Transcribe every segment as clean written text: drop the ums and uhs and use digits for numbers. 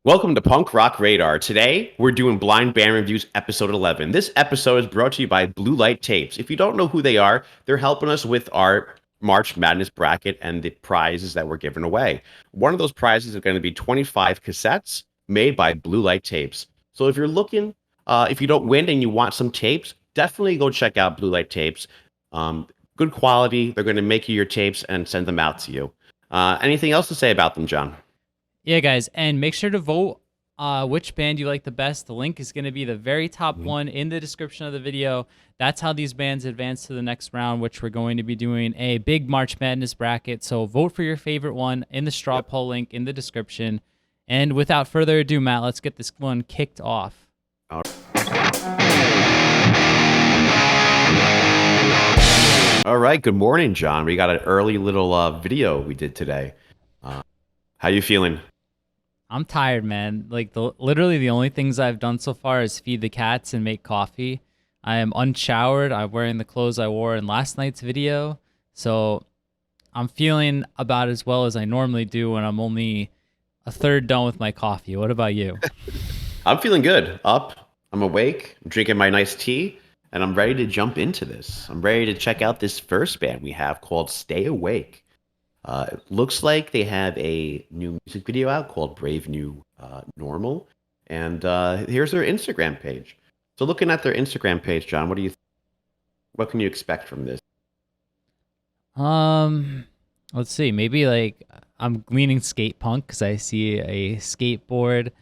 Welcome to Punk Rock Radar. Today, we're doing Blind Band Reviews episode 11. This episode is brought to you by Blue Light Tapes. If you don't know who they are, they're helping us with our March Madness bracket and the prizes that we're giving away. One of those prizes is going to be 25 cassettes made by Blue Light Tapes. So if you're looking, if you don't win and you want some tapes, definitely go check out Blue Light Tapes. Good quality. They're going to make you your tapes and send them out to you. Anything else to say about them, John? Yeah, guys, and make sure to vote which band you like the best. The link is going to be the very top one in the description of the video. That's how these bands advance to the next round, which we're going to be doing a big March Madness bracket. So vote for your favorite one in the straw poll link in the description. And without further ado, Matt, let's get this one kicked off. All right. Good morning, John. We got an early little video we did today. How you feeling? I'm tired, man. Like literally the only things I've done so far is feed the cats and make coffee. I am unshowered. I'm wearing the clothes I wore in last night's video. So I'm feeling about as well as I normally do when I'm only a third done with my coffee. What about you? I'm feeling good. I'm awake. I'm drinking my nice tea, and I'm ready to jump into this. I'm ready to check out this first band we have called Stay Awake. It looks like they have a new music video out called Brave New Normal. And here's their Instagram page. So looking at their Instagram page, John, what can you expect from this? Let's see. Maybe like I'm leaning skate punk because I see a skateboard.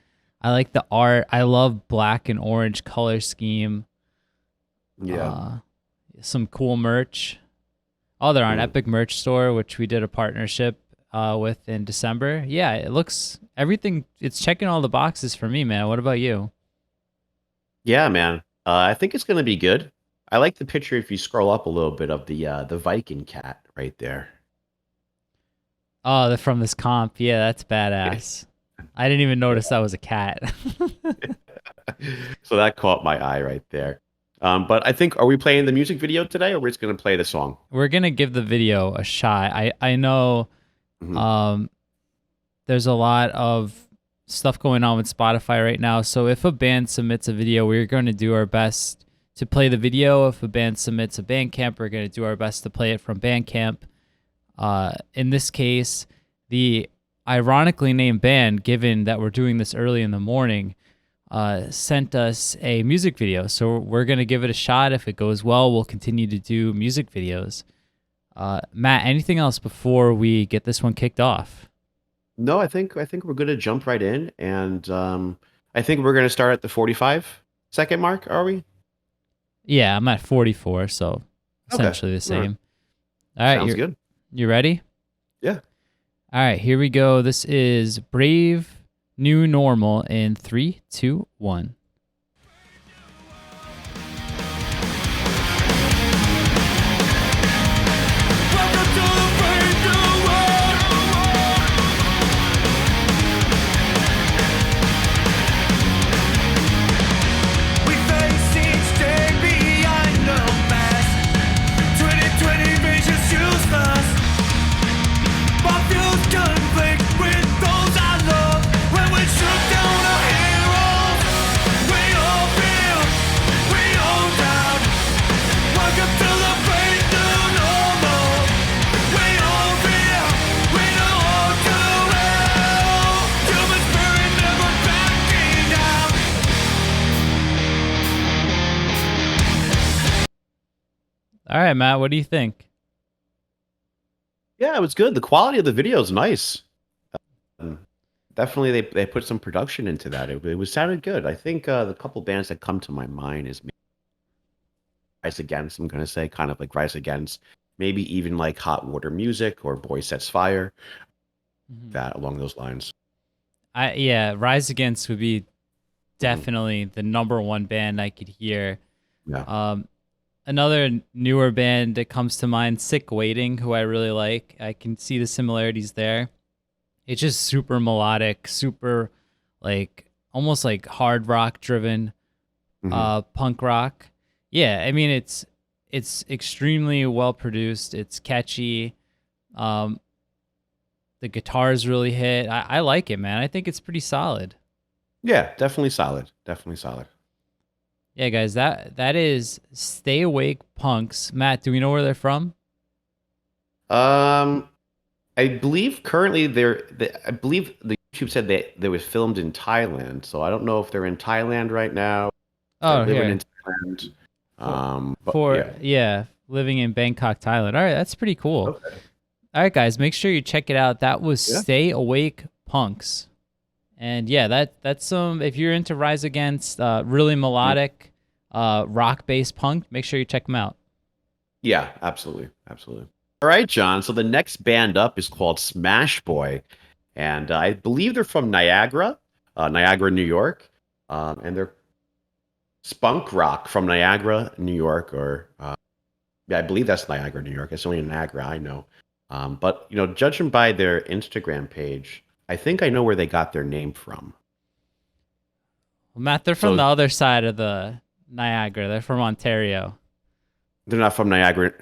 I like the art. I love black and orange color scheme. Yeah. Some cool merch. Oh, they're on Epic Merch Store, which we did a partnership with in December. Yeah, it looks everything. It's checking all the boxes for me, man. What about you? Yeah, man. I think it's gonna be good. I like the picture if you scroll up a little bit of the Viking cat right there. Oh, they're from this comp. Yeah, that's badass. I didn't even notice that was a cat. So that caught my eye right there. But I think, are we playing the music video today, or we're just gonna play the song? We're gonna give the video a shot. I know there's a lot of stuff going on with Spotify right now. So if a band submits a video, we're going to do our best to play the video. If a band submits a Bandcamp, we're going to do our best to play it from Bandcamp. In this case, the ironically named band, given that we're doing this early in the morning, sent us a music video. So we're going to give it a shot. If it goes well, we'll continue to do music videos. Matt, anything else before we get this one kicked off? No, I think we're gonna jump right in, and I think we're gonna start at the 45-second mark. Are we? Yeah, I'm at 44, so essentially the same. All right, Sounds good. You ready? Yeah. All right, here we go. This is Brave New Normal in 3, 2, 1. All right, Matt, what do you think? Yeah, it was good. The quality of the video is nice. Definitely, they put some production into that. It was sounded good. I think the couple bands that come to my mind is maybe Rise Against. I'm gonna say kind of like Rise Against, maybe even like Hot Water Music or Boy Sets Fire. That along those lines. Yeah, Rise Against would be definitely the number one band I could hear. Yeah. Another newer band that comes to mind, Sick Waiting, who I really like. I can see the similarities there. It's just super melodic, super like almost like hard rock driven, punk rock. Yeah, I mean it's extremely well produced. It's catchy. The guitars really hit. I like it, man. I think it's pretty solid. Yeah, definitely solid. Definitely solid. Yeah, guys, that is Stay Awake Punks. Matt, do we know where they're from? Um, I believe currently I believe the YouTube said they was filmed in Thailand, so I don't know if they're in Thailand right now. They're Oh, living in here. Thailand. For But for yeah. yeah, living in Bangkok, Thailand. All right, that's pretty cool. Okay. All right, guys, make sure you check it out. That was Yeah. Stay Awake Punks. And yeah, that's some if you're into Rise Against, really Mm. melodic, rock based punk, make sure you check them out. Yeah, absolutely. Absolutely. All right, John. So the next band up is called Smash Boy, and I believe they're from Niagara, Niagara, New York, and they're spunk rock from Niagara, New York, or yeah, I believe that's Niagara, New York. It's only Niagara I know. But judging by their Instagram page, I think I know where they got their name from. Well, Matt, they're from So the other side of the Niagara. They're from Ontario. they're not from Niagara.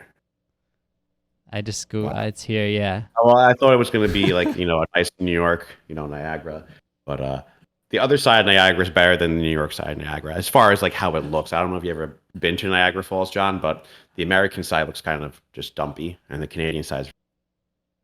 I just go. It's here. Yeah. Well, I thought it was going to be like, a nice New York, Niagara. But the other side of Niagara is better than the New York side of Niagara as far as like how it looks. I don't know if you ever been to Niagara Falls, John, but the American side looks kind of just dumpy, and the Canadian side.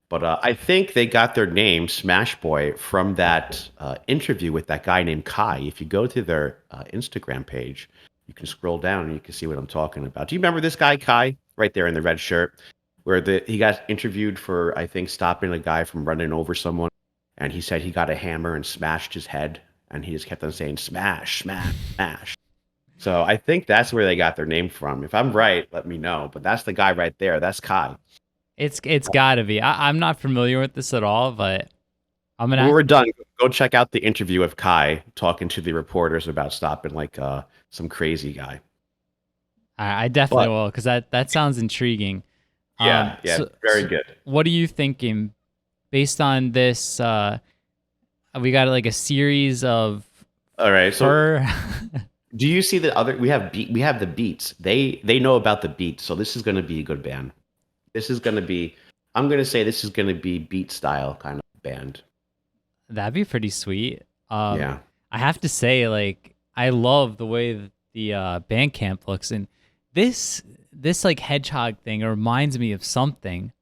But I think they got their name, Smash Boy, from that interview with that guy named Kai. If you go to their Instagram page, you can scroll down and you can see what I'm talking about. Do you remember this guy, Kai, right there in the red shirt, where he got interviewed for, I think, stopping a guy from running over someone, and he said he got a hammer and smashed his head, and he just kept on saying smash, smash, smash. So I think that's where they got their name from. If I'm right, let me know. But that's the guy right there. That's Kai. It's got to be. I'm not familiar with this at all, but I'm gonna When have we're to. done, go check out the interview of Kai talking to the reporters about stopping like some crazy guy. I definitely But will because that sounds intriguing. yeah, yeah, So very good. what are you thinking based on this? We got like a series of All right. So fur. do you see the other? We have the Beats. They know about the Beats, so this is going to be a good band. This is going to be. I'm going to say this is going to be beat style kind of band. That'd be pretty sweet. Yeah. I have to say, like, I love the way that the Bandcamp looks, and this like hedgehog thing reminds me of something.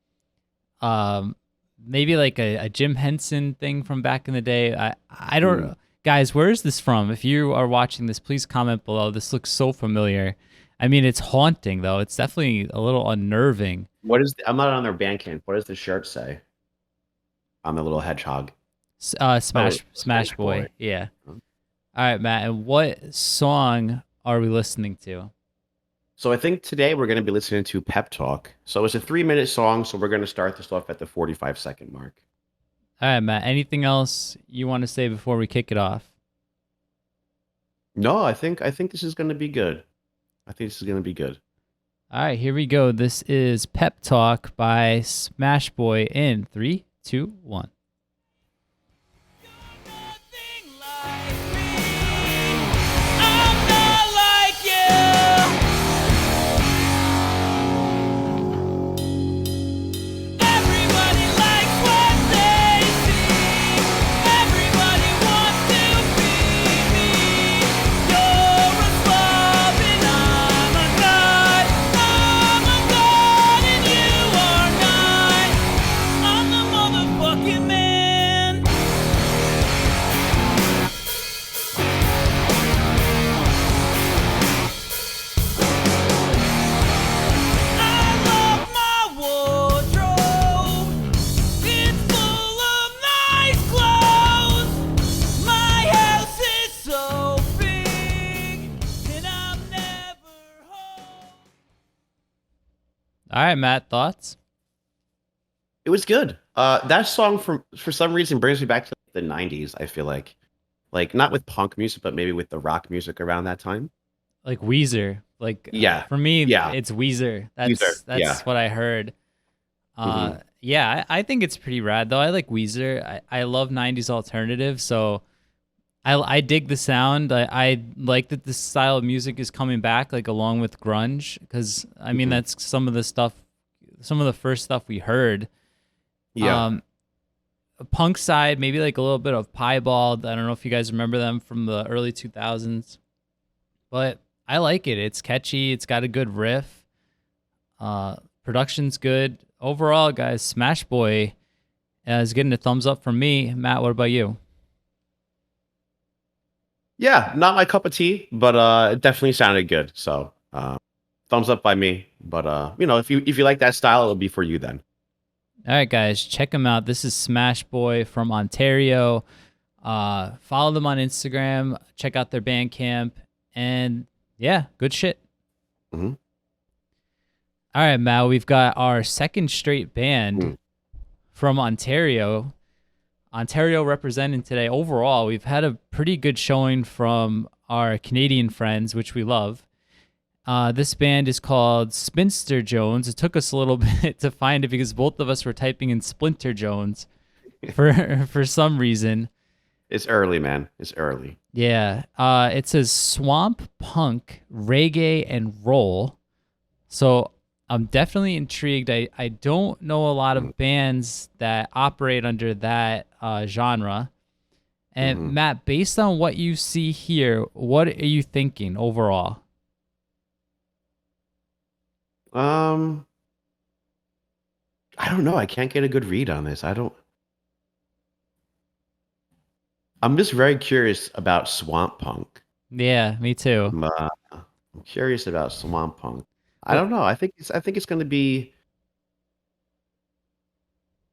Um, Maybe like a Jim Henson thing from back in the day. I don't Hmm. know. Guys, where is this from? If you are watching this, please comment below. This looks so familiar. I mean, it's haunting though. It's definitely a little unnerving. I'm not on their Bandcamp. What does the shirt say on the little hedgehog? Oh, Smash Smash Boy. Boy. Yeah. All right, Matt. And what song are we listening to? So I think today we're going to be listening to Pep Talk. So it's a 3-minute song, so we're going to start this off at the 45-second mark. All right, Matt. Anything else you want to say before we kick it off? No, I think this is going to be good. I think this is going to be good. All right, here we go. This is Pep Talk by Smash Boy in three, two, one. All right, Matt, thoughts? It was good. That song for some reason brings me back to the 90s, I feel like not with punk music, but maybe with the rock music around that time. Like Weezer. Like Yeah. for me, Yeah. it's Weezer. User. That's Yeah. what I heard. Hmm. Yeah, I think it's pretty rad though. I like Weezer. I love '90s alternative, so I dig the sound. I like that this style of music is coming back, like along with grunge, because I mean Hmm. that's some of the stuff, some of the first stuff we heard. Yeah. Um, punk side, maybe like a little bit of Piebald. I don't know if you guys remember them from the early 2000s, but I like it. It's catchy. It's got a good riff. Production's good. Overall, guys, Smash Boy is getting a thumbs up from me. Matt, what about you? Yeah, not my cup of tea, but it definitely sounded good. So thumbs up by me. But if you like that style, it'll be for you then. All right, guys, check them out. This is Smash Boy from Ontario. Follow them on Instagram. Check out their Bandcamp, and yeah, good shit. Hmm. All right, Matt, we've got our second straight band from Ontario. Ontario representing today. Overall, we've had a pretty good showing from our Canadian friends, which we love. This band is called Spinster Jones. It took us a little bit to find it because both of us were typing in Splinter Jones for some reason. It's early, man. It's early. Yeah. It says swamp punk, reggae, and roll. So I'm definitely intrigued. I don't know a lot of bands that operate under that genre. And Matt, based on what you see here, what are you thinking overall? I don't know. I can't get a good read on this. I don't. I'm just very curious about swamp punk. Yeah, me too. I'm curious about swamp punk. I Well, don't know. I think it's going to be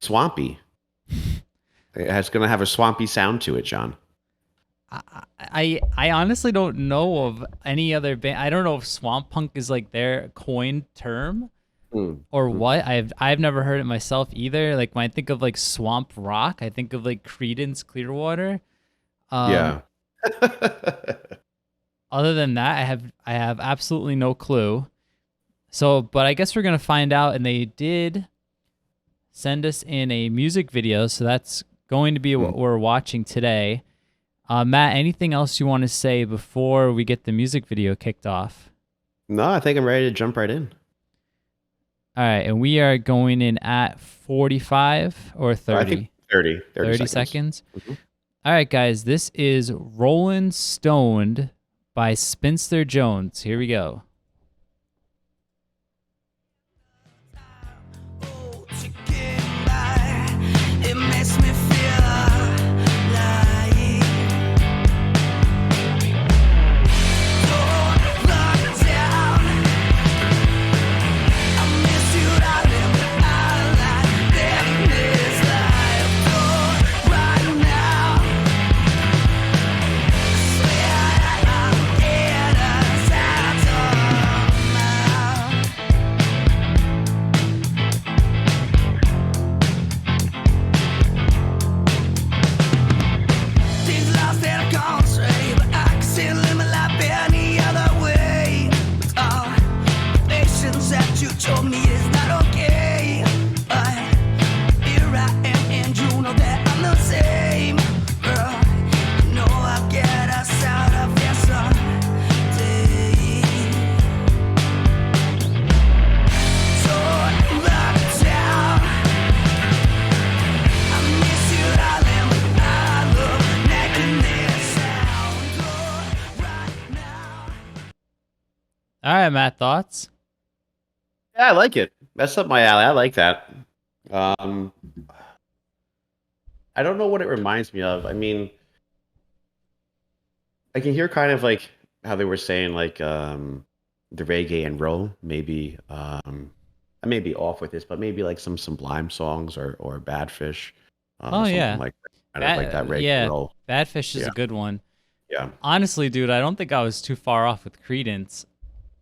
swampy. It's going to have a swampy sound to it, John. I honestly don't know of any other band. I don't know if swamp punk is like their coined term Mm. or Mm. what. I've never heard it myself either. Like when I think of like swamp rock, I think of like Creedence Clearwater. Um, Yeah. Other than that, I have absolutely no clue. So, but I guess we're gonna find out. And they did send us in a music video, so that's going to be what Mm. we're watching today. Matt, anything else you want to say before we get the music video kicked off? No, I think I'm ready to jump right in. All right, and we are going in at 45 or I think 30? 30 30 seconds. seconds. Mhm. All right, guys, this is Rollin' Stoned by Spinster Jones. Here we go. It makes me feel like don't run down. I miss you, darling, but I like living this life. Don't right now. Swear I'll get us out of my. Things lost and gone straight, but I can still live my life any other way. With all the patience that you told me is not okay. But here I am, and you know that I'm the same. Girl, you know I'll get us out of here someday. Don't run down. I miss you, darling, but I love making this sound. Go right now. All right, Matt, thoughts? Yeah, I like it. That's up my alley. I like that. Um, I don't know what it reminds me of. I mean, I can hear kind of like how they were saying like the reggae and roll. Maybe I may be off with this, but maybe like some Sublime songs or Badfish, Oh something yeah, like kind of like that reggae and yeah. roll. Badfish is Yeah, a good one. yeah, Honestly, dude, I don't think I was too far off with Credence.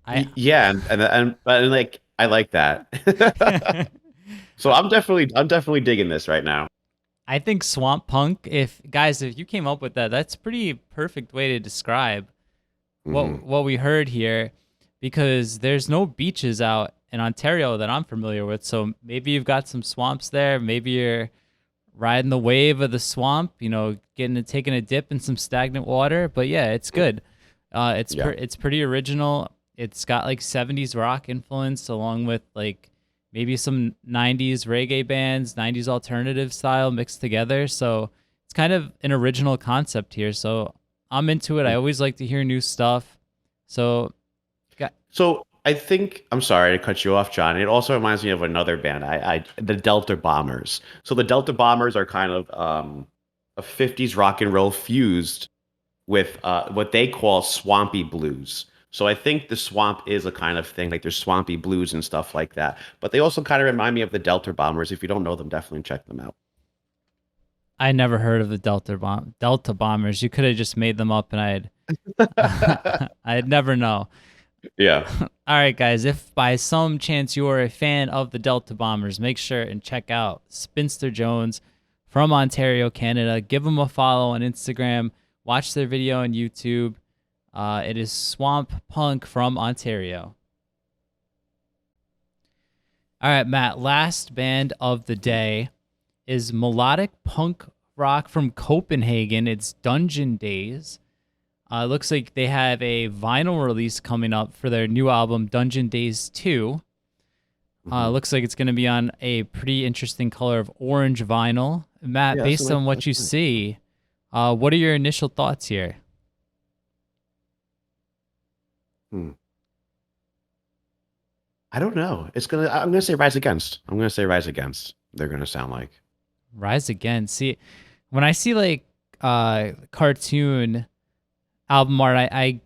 I yeah, and like I like that. So I'm definitely digging this right now. I think swamp punk. If guys, if you came up with that, that's pretty perfect way to describe Hmm. what we heard here, because there's no beaches out in Ontario that I'm familiar with. So maybe you've got some swamps there. Maybe you're riding the wave of the swamp. Taking a dip in some stagnant water. But yeah, it's good. Yeah. It's pretty original. It's got like 70s rock influence along with like maybe some 90s reggae bands, 90s alternative style mixed together. So it's kind of an original concept here. So I'm into it. I always like to hear new stuff. So, So I think I'm sorry to cut you off, John. It also reminds me of another band. The Delta Bombers. So the Delta Bombers are kind of a 50s rock and roll fused with what they call swampy blues. So I think the swamp is a kind of thing, like there's swampy blues and stuff like that. But they also kind of remind me of the Delta Bombers. If you don't know them, definitely check them out. I never heard of the Delta Bombers. You could have just made them up, and I'd never know. Yeah. All right, guys. If by some chance you are a fan of the Delta Bombers, make sure and check out Spinster Jones from Ontario, Canada. Give them a follow on Instagram. Watch their video on YouTube. It is Swamp Punk from Ontario. All right, Matt. Last band of the day is melodic punk rock from Copenhagen. It's Dungeon Days. Looks like they have a vinyl release coming up for their new album, Dungeon Days 2. Looks like it's going to be on a pretty interesting color of orange vinyl. Matt, Yeah, based on what you nice. see, what are your initial thoughts here? I don't know. I'm gonna say Rise Against. I'm gonna say Rise Against. They're gonna sound like. Rise Again. See, when I see like cartoon album art, I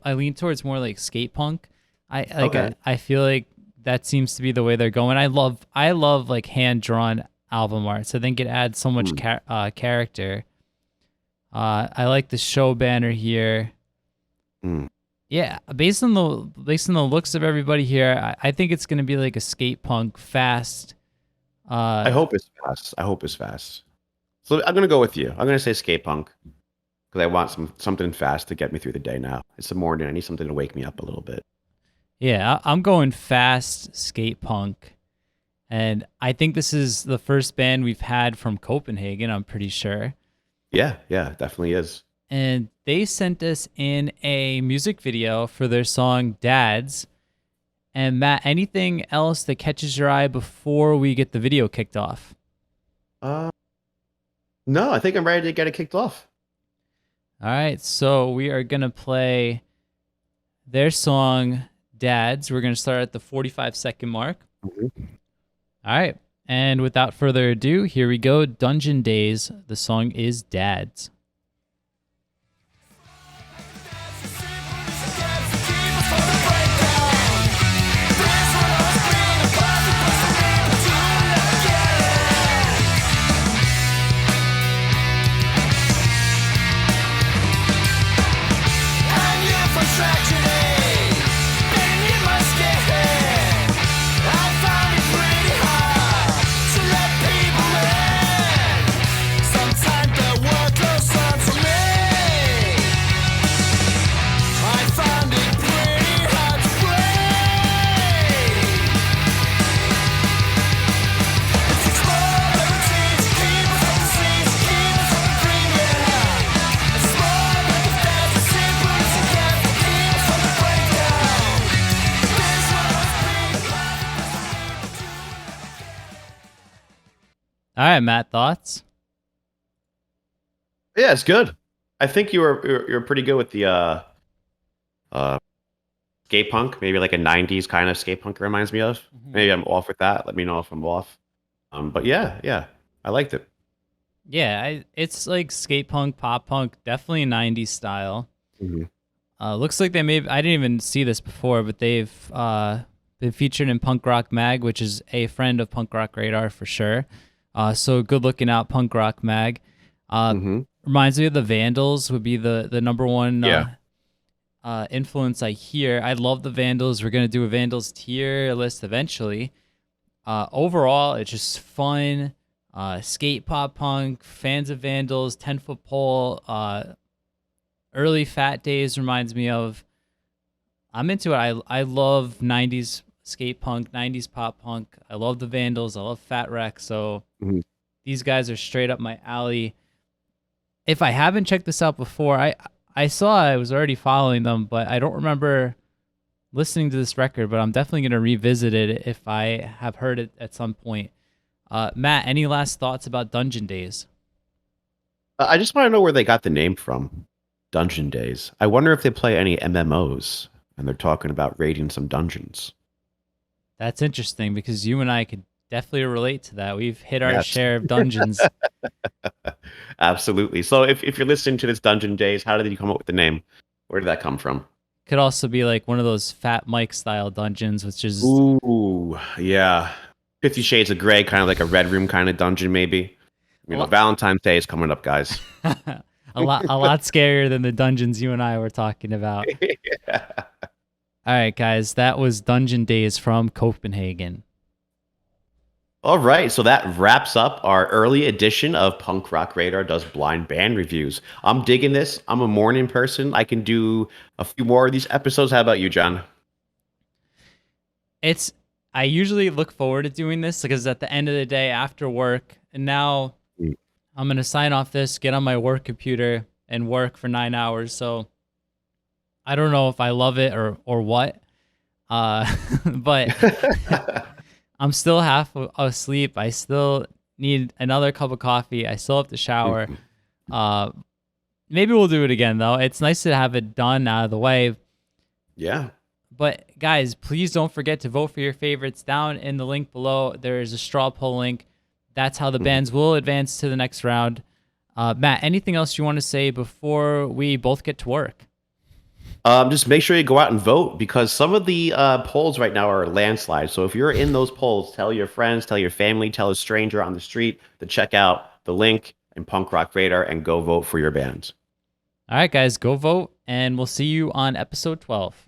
lean towards more like skate punk. Okay. I feel like that seems to be the way they're going. I love like hand drawn album art. So I think it adds so much character. I like the show banner here. Mm. Yeah, based on the looks of everybody here, I think it's gonna be like a skate punk fast. I hope it's fast. I hope it's fast. So I'm gonna go with you. I'm gonna say skate punk because I want something fast to get me through the day. Now it's the morning. I need something to wake me up a little bit. Yeah, I'm going fast skate punk. And I think this is the first band we've had from Copenhagen, I'm pretty sure. Yeah, it definitely is. And they sent us in a music video for their song Dads. And Matt, anything else that catches your eye before we get the video kicked off? No, I think I'm ready to get it kicked off. All right, so we are going to play their song Dads. We're going to start at the 45-second mark. Mhm. All right. And without further ado, here we go. Dungeon Days. The song is Dads. All right, Matt, thoughts? Yeah, it's good. I think you're pretty good with the skate punk, maybe like a '90s kind of skate punk it reminds me of. Maybe I'm off with that. Let me know if I'm off. But yeah, I liked it. Yeah, it's like skate punk, pop punk, definitely 90s style. Mhm. Looks like I didn't even see this before, but they've been featured in Punk Rock Mag, which is a friend of Punk Rock Radar for sure. So good looking out, Punk Rock Mag. Reminds me of the Vandals would be the number one influence I hear. I love the Vandals. We're going to do a Vandals tier list eventually. Overall, it's just fun. Skate pop punk, fans of Vandals, 10-foot pole. Early Fat Days reminds me of. I'm into it. I love 90s skate punk, 90s pop punk. I love the Vandals. I love Fat Wreck. So these guys are straight up my alley. If I haven't checked this out before, I saw I was already following them, but I don't remember listening to this record, but I'm definitely going to revisit it if I have heard it at some point. Matt, any last thoughts about Dungeon Days? I just want to know where they got the name from. Dungeon Days. I wonder if they play any MMOs and they're talking about raiding some dungeons. That's interesting because you and I could definitely relate to that. We've hit our Yes. share of dungeons. Absolutely. So if you're listening to this Dungeon Days, how did you come up with the name? Where did that come from? Could also be like one of those Fat Mike style dungeons, which is Ooh, yeah. 50 Shades of Grey, kind of like a Red Room kind of dungeon, maybe. You know, Valentine's Day is coming up, guys. a lot scarier than the dungeons you and I were talking about. Yeah. All right, guys, that was Dungeon Days from Copenhagen. All right, so that wraps up our early edition of Punk Rock Radar Does Blind Band Reviews. I'm digging this. I'm a morning person. I can do a few more of these episodes. How about you, John? I usually look forward to doing this because at the end of the day after work, and now Mm. I'm going to sign off this, get on my work computer and work for 9 hours. So I don't know if I love it or what. But I'm still half asleep. I still need another cup of coffee. I still have to shower. Maybe we'll do it again though. It's nice to have it done out of the way. Yeah. But guys, please don't forget to vote for your favorites down in the link below. There is a straw poll link. That's how the bands will advance to the next round. Matt, anything else you want to say before we both get to work? Just make sure you go out and vote because some of the polls right now are landslides. So if you're in those polls, tell your friends, tell your family, tell a stranger on the street to check out the link in Punk Rock Radar and go vote for your bands. All right, guys, go vote, and we'll see you on episode 12.